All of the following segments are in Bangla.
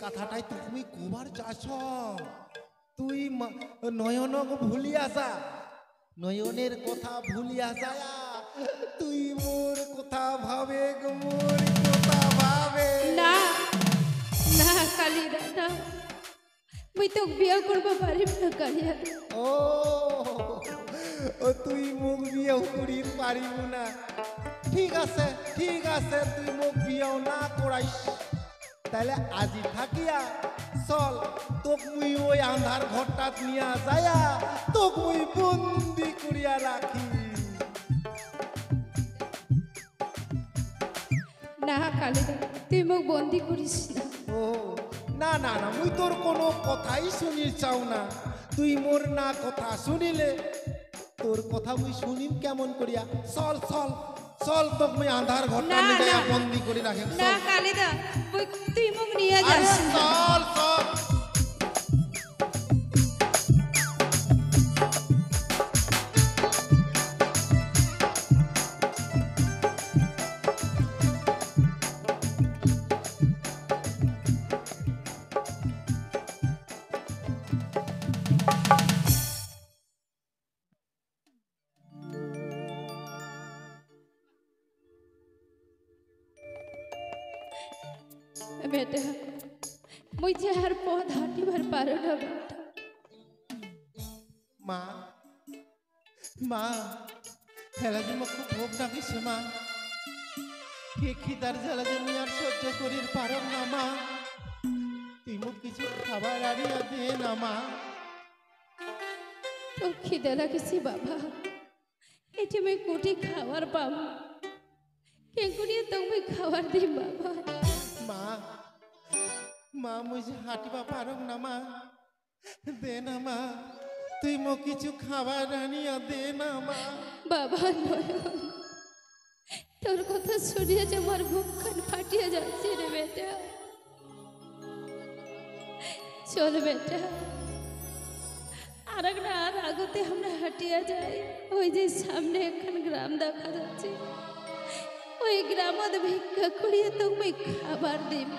কথাটাই তুমি কবার চাস তুই নয়নক ভুলিয়া যা নয়নের কথা ভুলিয়া যায় তুই মোর কথা ভাবে গো মোর কথা ভাবে না না কালিদা না মুই তো বিয়া করবা পারিব না কালিয়া ও ও তুই মুখ বিয়াও করির পারিব না ঠিক আছে তুই মুখ বিয়াও না করাইস তাহলে আজি থাকিয়া চল তোক মুই ওই আন্ধার ঘরটাত নিয়া যায়া তোক মুই বন্দি করিয়া রাখি না কালিদা তুই মোক বন্দি করিস না ও না না না মুই তোর কোনো কথাই শুনি চাও না তুই মোর না কথা শুনিলে তোর কথা মুই শুনিম কেমন করিয়া চল চল চল তোক মুই আন্ধার ঘরটা নিয়ে বন্দি করে রাখে না কালিদা তুই মোক নিয়ে যাস চল চল बेटा मुझे हर पौध हाटी भर पारो ना बेटा মা মা খেলা যে মুখ ভোগ ডাকিছে মা কে খিদার জ্বালা যে মুই আর সহ্য করির পারম না মা তুই মুখ কিছু খাবার আনিয়া দে না মা তো খিদে লাগিছি বাবা এটি मैं কোটি খাবার পাব কে করিয়ে তুমি খাবার দি বাবা মা মা মুই যে হাঁটিবা পারম না মা দে না মা তুই মো কিছু খাবার আনিয়া দে না মা বাবা নয়ন তোর কথা শুনিয়ে যে আমার বুকখান ফাটিয়ে যাচ্ছে রে বেটা চল বেটা আর আগতে আমরা হাঁটিয়া যাই ওই যে সামনে এখন গ্রাম দেখা যাচ্ছে ওই গ্রামত ভিক্ষা করিয়ে তুমি খাবার দিব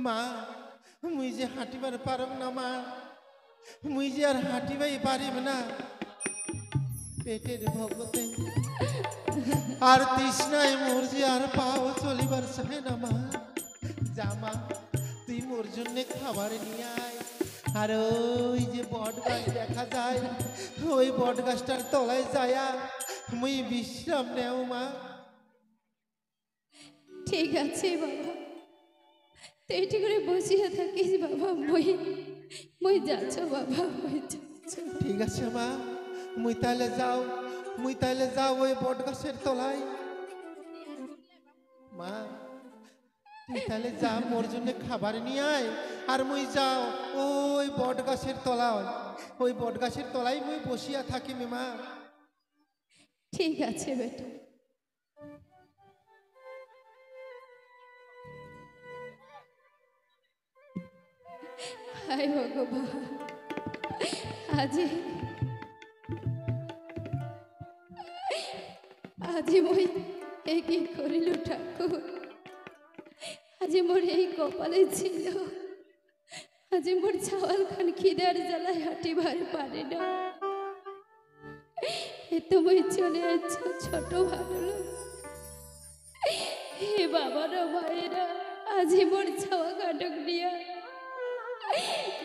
মা মুই যে হাঁটিবার পারম না মা মুই যে আর হাঁটিবাই পারিব না পেটের ভগতে আর তৃষ্ণায় মোর যে আর পাও চলিবার চাহে না মা যা মা তুই মোর জন্য খাবার নিয়ে আয় আর ওই যে বট গাছ দেখা যায় ওই বট গাছটার তলায় যায়া মুই বিশ্রাম নেও মা ঠিক আছে বাবা তুই এটি করে বসিয়া থাকিস বাবা মই যাচ্ছ বাবা মই যাচ্ছ ঠিক আছে মা মুই তাহলে যাও ওই বট গাছের তলায় মা তুই তাহলে যা মোর জন্য খাবার নিয়ে আয় আর মুই যাও ওই বট গাছের তলায় ওই বট গাছের তলায় মুই বসিয়া থাকি মা ঠিক আছে বেটা হায় ভগবান আজি মই কি করিল ঠাকুর আজি মোর এই কপালে ছিল আজি মোর ছাওয়াল খান খিদার জ্বালায় হাঁটিবার পারে না এ তুমি চলে যাচ্ছ ছোট ভালো হে বাবারা ভাইরা আজি মোর ছাওয়া কাটক দিয়া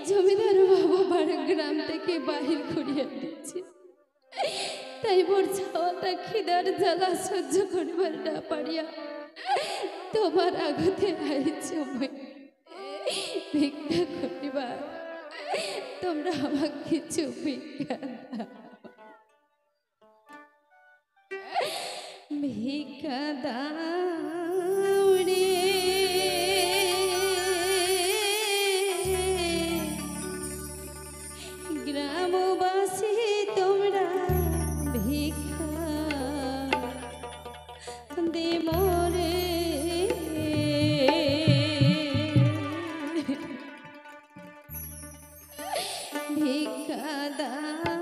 জমিদার বাবা বড় গ্রাম থেকে বাহির করিয়া দিচ্ছে তাই মোর ছাওয়াটা খিদার জ্বালা সহ্য করিবার না পারিয়া তোমার আগতে আইছ ভিক্ষা করিবার তোমরা আমাকে কিছু ভিক্ষা দাও ভিক্ষা দাও রে গ্রামবাসী তোমরা ভিক্ষা দে মোরে ভিক্ষা দাও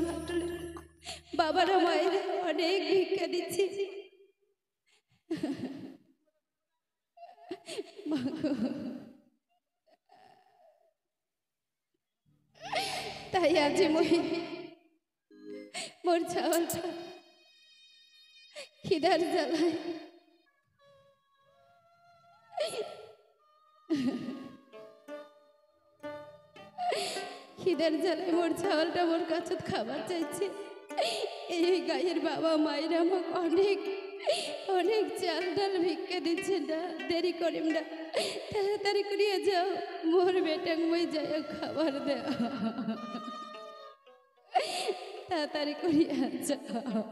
ভাটলে বাবারা মায়েরা অনেক ভিক্ষা দিচ্ছি। মাগো, তাই আজ মোর চাওয়ালটা খিদার জ্বালায় মোর চাওয়ালটা মোর কাছে খাবার চাইছে। এই গায়ের বাবা মায়েরা আমাকে অনেক অনেক চাল ডাল ভিক্ষা দিচ্ছে না। দেরি করিম না, তাড়াতাড়ি করিয়া যাও, মোর বেটাং মই যায় খাবার দেওয়া, তাড়াতাড়ি করিয়া যাও।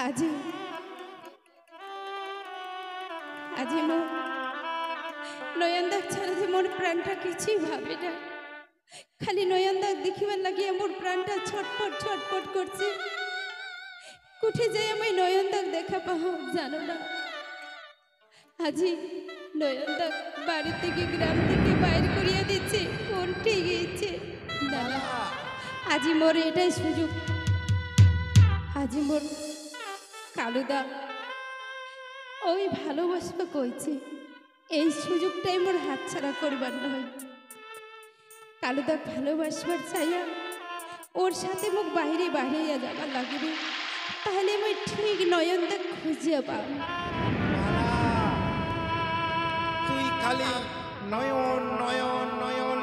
আজি আজি মোর নয়নদাক ছাড়া যে মোর প্রাণটা কিছুই ভাবে না। খালি নয়নদাক দেখিবার লাগিয়া মোর প্রাণটা ছটপট ছটপট করছে। কুঠে যাই আমি নয়নদাক দেখা পাও জানো না। আজি নয়নদাক বাড়ি থেকে গ্রাম থেকে বাইর করিয়া দিচ্ছে, মন ঠিক গেছে না। আজি মোর এটাই সুযোগ। আজি মোর কালুদা ওই ভালোবাসবা কইছে, এই সুযোগটাই মোর হাতছাড়া করবার নয়। কালুদা ভালোবাসবার চাইয়া ওর সাথে মুখ বাহিরে বাহিরিয়া যাবার লাগিবে, তাহলে আমি ঠিক নয়নদা খুঁজিয়া পাব। তুই খালি নয়ন নয়ন নয়ন,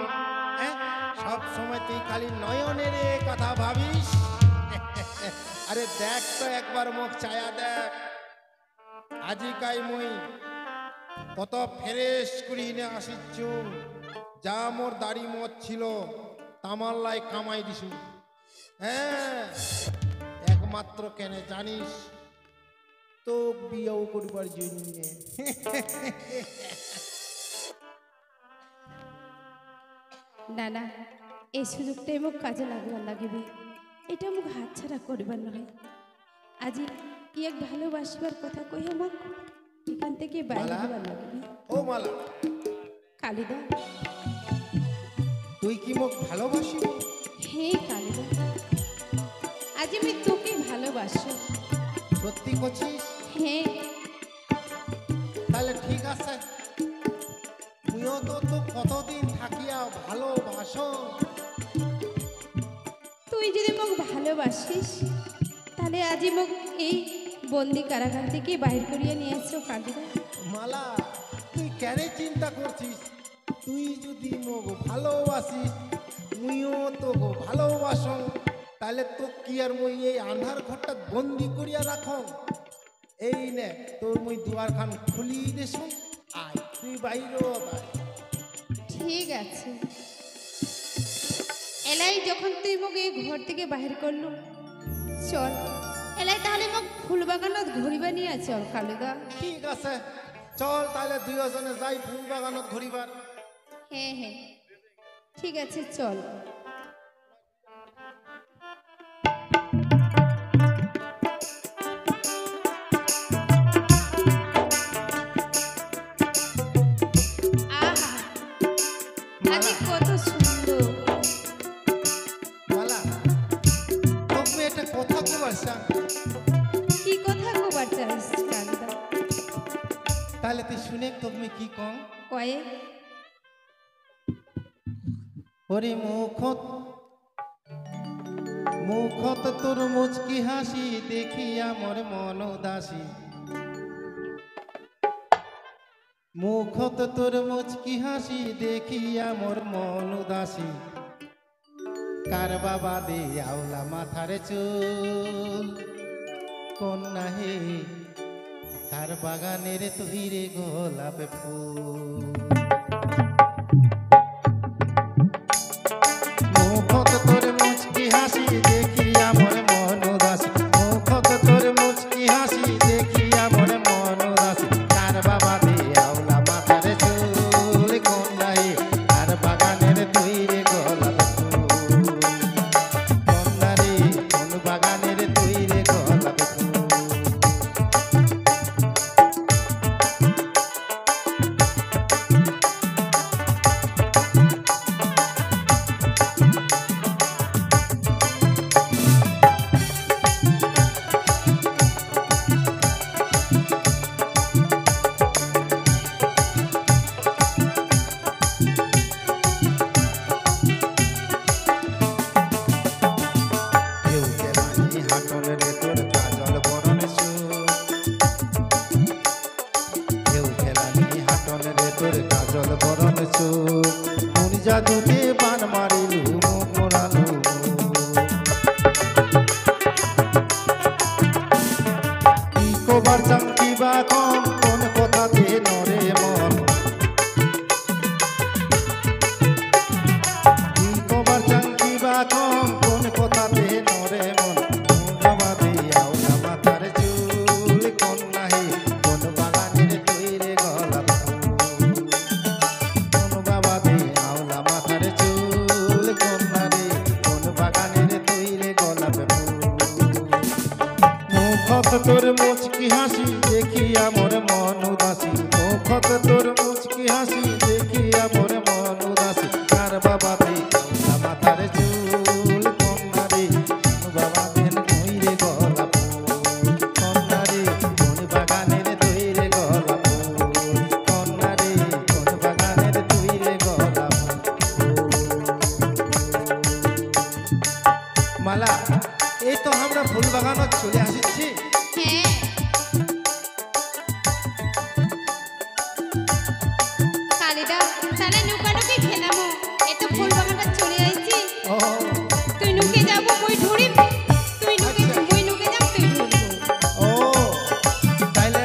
সব সময় তুই খালি নয়নের কথা ভাবিস। আরে দেখ তো একবার মুখ ছায়া দেখ। আজিকাই মুই কত ফ্রেশ করিনে আসিছু, যা মোর দাড়ি মত ছিল তামাল্লাই কামাই দিছু। হ্যাঁ, একমাত্র কেন জানিস? তো বিয়েও করবার জন্য। না না, এই সুযোগটাই মোক কাজে লাগবার লাগিবে, এটা মোক হাতছাড়া করবার নয়। আজি এক ভালোবাসবার কথা কই আমাক এখান থেকে বাইরে হবার লাগিবে। ও মালা, কালিদা তুই কি মোক ভালোবাসিবি? হে কালিদা, আজ আমি তোকে ভালোবাসি। সত্যি করছিস? হ্যাঁ। তাহলে ঠিক আছে, তুইও তো কতদিন থাকিয়া ভালোবাসো। তুই যদি মোক ভালোবাসিস তাহলে আজি মোক এই বন্দি কারাগার থেকে বাইর করিয়া নিয়ে আসছো কালিদা। মালা, তুই কেন চিন্তা করছিস? তুই যদি মোক ভালোবাসিস, মুইও তো ভালোবাসো, তাহলে তো কি আর মুই এই আন্ধার ঘরটা বন্দি করিয়া রাখো? এই নে তোর মুই দুয়ার খান খুলি দেছো, আয় তুই বাইরেও আয়। ঠিক আছে, এলাই যখন তুই মোক এই ঘর থেকে বাহির করলু, চল এলাই তাহলে মোক ফুল বাগানত ঘুরিবা নিয়ে চল কালুদা। ঠিক আছে, চল তাহলে দুইজনে যাই ফুল বাগানত ঘুরিবার। হ্যাঁ হ্যাঁ ঠিক আছে, চল। আহা, কত সুন্দর। মালা, তোকে একটা কথা কবার চান। কি কথা কবার চাস কালুদা? তাহলে তুই শুনে তোকে কি কম কয়ে? ওরে মুখত মুখত তোর মুচকি হাসি দেখিয়া মোর মন উদাসী। মুখত তোর মুচকি হাসি দেখিয়া মোর মন উদাসী। কার বাবা দে আওলা মাথার চুল, কন্যা হে কার বাগানের তৈরে গোলাপ ফুল। জাদুতে বান মারিলু মুখ মোড়ালু কি কবার চাং কিবা কম কোন কথাতে নরে মন কি কবার চাং কিবা কম কোন কথাতে নরে মন বাবা দিয়াও না মাথার চুল কোন নাহি কোন বাগানের তৈরে গলাপ কোন বাবা দিয়াও না মাথার চুল কোন নাহি কোন বাগানের তৈরে গলাপ মুখত তোর মুচকি হাসি দেখিয়া মোর মন উদাসী মুখত তোর মুচকি হাসি দেখিয়া মোর মন উদাসী কার বাবা দিয়াও মাথার চুল কন্যারে কোন বাবা দেন তৈরে গলাপ কন্যারে কোন বাগানের তৈরে গলাপ কন্যারে কোন বাগানের তৈরে গলাপ মালা এই তো আমরা ফুল বাগানত চলে আসিছি হ্যাঁ কালিদা তাহলে নুকানুকি খেলামো এই তো ফুল বাগানটা চলে আইছি ও তুই নুকে যাবো মই ধরিম তুই নুকে আচ্ছা। মই নুকে যাব তুই ধরবো ও তাইলে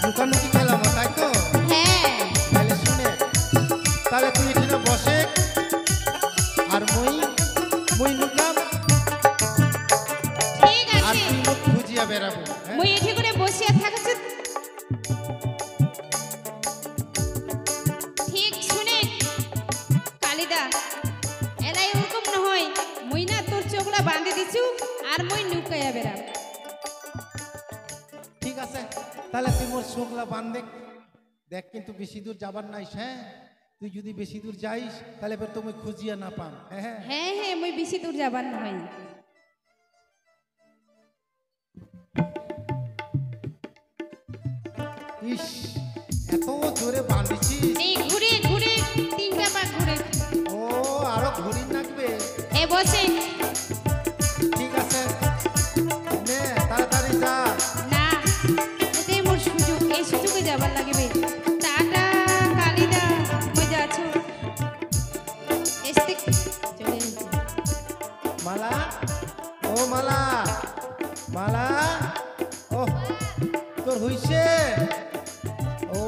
লুকালুকি খেলাম তাই তো হ্যাঁ তাইলে শুনে তাহলে তুই এখানে বসে আর মই লুকাম ঠিক আর আছে তুই মুখ খুঁজিয়া বেড়াবো হ্যাঁ? মই এঠে করে বসিয়া থাকছ ঠিক শুনে কালিদা এলাই ওরকম নহয় মই না তোর চোখলা বাঁধে দিছু আর মই নুকাইয়া বেড়াব ঠিক আছে তাহলে তুই মোর চোখলা বান দেখ দেখ কিন্তু বেশি দূর যাবার নাই হ্যাঁ তুই যদি বেশি দূর যাইস তাহলে এবার তুমি খুঁজিয়া না পাম হ্যাঁ হ্যাঁ হ্যাঁ মই বেশি দূর যাবার নহয় ইস এত জোরে বাঁধিছি এই ঘুরে ঘুরে তিনটা পা ঘুরে ও আরো ঘুরি লাগবে এ বসে ঠিক আছে নে তাড়াতাড়ি যা না এটাই মোর সুযোগ এই সুযোগে যাবার লাগবে টাটা কালিদা মই যাচ্ছ এসতে চলে এসেছি। মালা ও মালা মালা ও তোর হইছে ও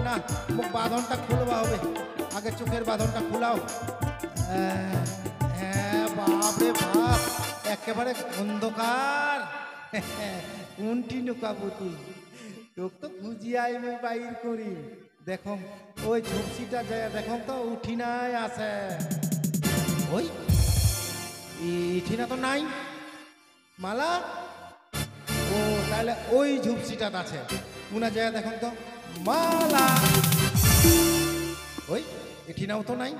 না মুখ বাঁধনটা খুলবা হবে আগে চোখের বাঁধনটা খুলাও হ্যাঁ বাপ রে বাপ একেবারে অন্ধকার কোনটি নুকাবো তুই তোক তো খুঁজিয়াই আমি বাইর করি দেখো ওই ঝুপসিটা যায় দেখো তো উঠি নাই আছে ওই ইঠিনা তো নাই মালা ও তাহলে ওই ঝুপসিটাত আছে উনা যায় দেখুন তো মালা ওই এঠিনাও তো নাই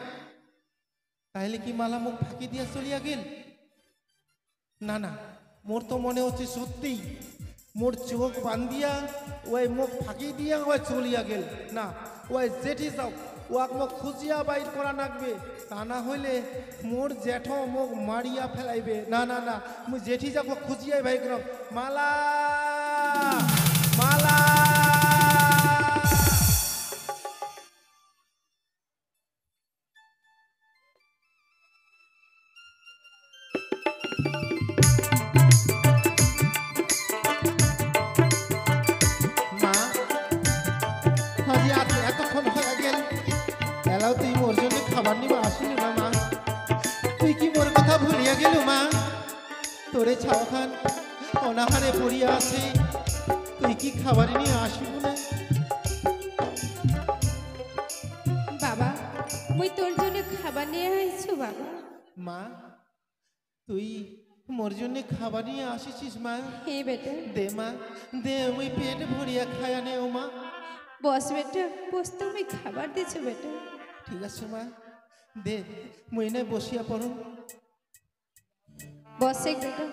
তাহলে কি মালা মুখ ফাঁকি দিয়া চলিয়া গেল না না মোর তো মনে হচ্ছে সত্যি মোর চোখ বান্ধিয়া ওই মুখ ফাঁকি দিয়া ওই চলিয়া গেল না ওই জেঠি যাও ওয়াক মুখ খুঁজিয়া বাইর করা লাগবে তা না হইলে মোর জেঠো মুখ মারিয়া ফেলাইবে না না না মুই জেঠি যাক খুঁজিয়াই বাইর করব মালা মালা মা আজি আজ এতক্ষণ হয়ে গেল এলাও তুই মোর জন্য খাবার নিবা আসিলি না মা তুই কি মোর কথা ভুলিয়া গেল মা তোরে ছাও খান অনাহারে পড়িয়া আছে তুই কি খাবার নিয়ে আসিব না বাবা মই তোর জন্য খাবার নিয়ে আইছো বাবা মা তুই মোর জন্য খাবার নিয়ে আসিছিস মা হে বেটা দে মা দে ওই পেট ভরিয়া খায়া নে ও মা বস বেটা বস তুমি খাবার দিছো বেটা ঠিক আছে মা দে মুই নাই বসিয়া পড়ো বসে বেটা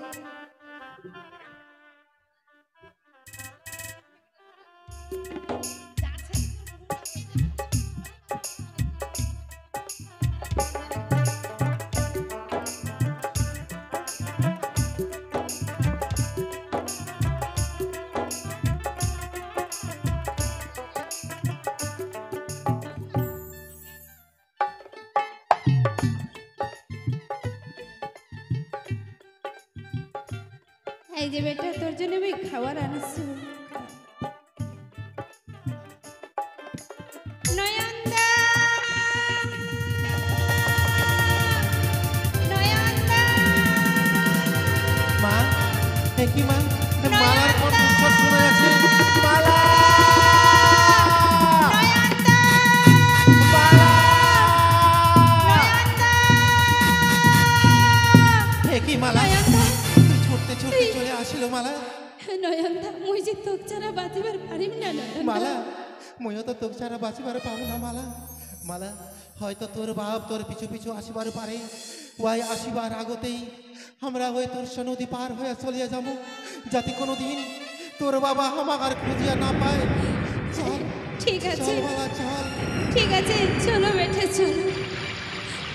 এই যে বেটা তোর জন্য আমি খাবার আনছি নয়নদা নয়নদা মা কি মা মালার কণ্ঠস্বর শোনা যাচ্ছে মালা নয়নদা মালা কি মালা নয়নদা তুই ছুটতে ছুটতে চলে আসিল মালা নয়নদা মুই যে তোক ছাড়া বাঁচিবার পারিম না নয়নদা মালা মইও তো তোর ছাড়া বাঁচিবার পাবো না মালা মালা হয়তো তোর বাপ তোর পিছু পিছু আসিবার পারে ওই আসিবার আগতেই আমরা ওই তোর নদী পার হয়ে চলিয়া যাবো যাতে কোনোদিন তোর বাবা আমাকে খুঁজিয়া না পায় চল ঠিক আছে চল মালা চল ঠিক আছে চলো বেটা চলো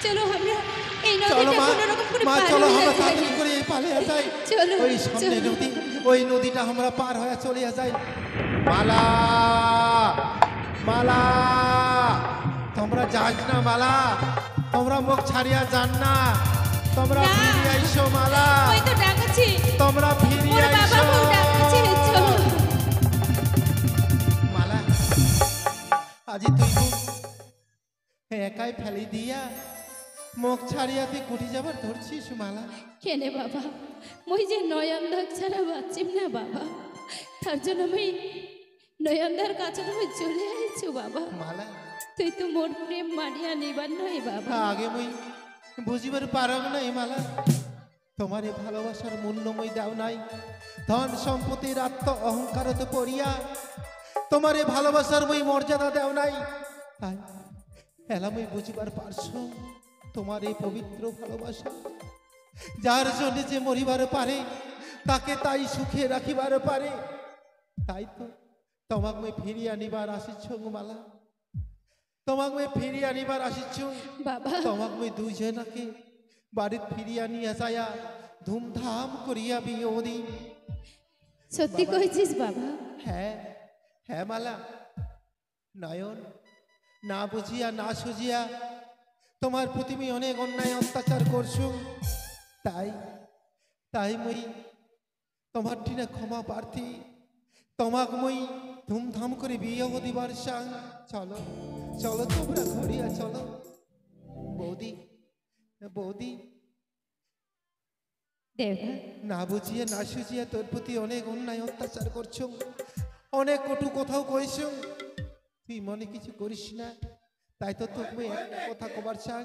চলো আমরা এই চলো নদীটা মা কোনো রকম করে মা পার চলো হয়ে আমরা যাই। তাড়াতাড়ি করে পালিয়ে যাই চলো, ওই সামনে চলো। নদী ওই নদীটা আমরা পার হয়ে চলিয়া যাই মালা মালা তোমরা যাস না মালা তোমরা মুখ ছাড়িয়া যান না তোমরা না। ফিরে আইসো মালা ওই তো ডাকছি তোমরা ফিরে ওর বাবা আইসো বউ ডাকছে চলো মালা আজি তুই মুখ একাই ফেলে দিয়া মুখ ছাড়িয়া তুই কুটি যাবার ধরছিস মালা কেনে বাবা মই যে নয়নদার ছাড়া বাঁচিম না বাবা তার জন্য আমি নয়নদার কাছে আমি চলে আইছো বাবা মালা তুই তো মোর প্রেম মানিয়া নিবার নয় বাবা আগে মুই বুঝিবার পারব নাই মালা তোমার এই ভালোবাসার মূল্য মই দাও নাই ধন সম্পত্তির আত্ম অহংকারতে পড়িয়া তোমার এই ভালোবাসার মই মর্যাদা দেও নাই তাই এলা মই বুঝিবার পারছো তোমার এই পবিত্র ভালোবাসা যার জন্য যে মরিবার পারে তাকে তাই সুখে রাখিবার পারে তাই তো তোমাক মই ফিরিয়ে আনিবার আসিছ মালা তোমাক মই ফিরিয়ে আনিবার আসিছ বাবা তোমাক মই দুইজনাকে বাড়িত ফিরিয়া নিয়ে যায়া ধুমধাম করিয়া বিয়ে দিই সত্যি কইছিস বাবা হ্যাঁ হ্যাঁ মালা নয়ন না বুঝিয়া না সুজিয়া তোমার প্রতি আমি অনেক অন্যায় অত্যাচার করছু তাই তাই মই তোমার টিনে ক্ষমা প্রার্থী তোমাক মই ধুমধাম করে বিয়ে দিবার সাং চলো চলো তোমরা ঘুরিয়া চলো বৌদি বৌদি দেবা না বুঝিয়ে না সুঝিয়ে তোর প্রতি অনেক অন্যায় অত্যাচার করছো অনেক কটু কথাও কইছো তুই মনে কিছু করিস না তাই তো তোকে একটা কথা কবার চাই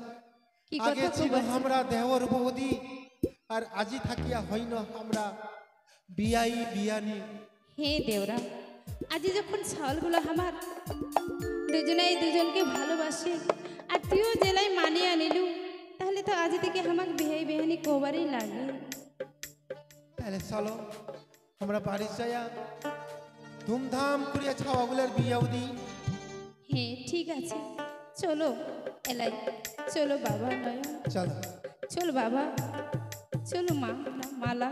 কি আগে কথা ছিল কবার আমরা দেওর বৌদি আর আজি থাকিয়া হইন আমরা বিয়াই বিয়ানি হে দেওরা আজি যখন ছাওলগুলো আমার দুজনেই দুজনকে ভালোবাসে আর তুইও জেলায় মানিয়ে আনিলু তাহলে তো আজ থেকে আমাকে বেহাই বেহানি কোবারই লাগে তাহলে চলো আমরা বাড়ি যাইয়া ধুমধাম করিয়া ছাওয়াগুলোর বিয়াও দিই হ্যাঁ ঠিক আছে চলো এলাই চলো বাবা নয় চলো চলো বাবা চলো মা মালা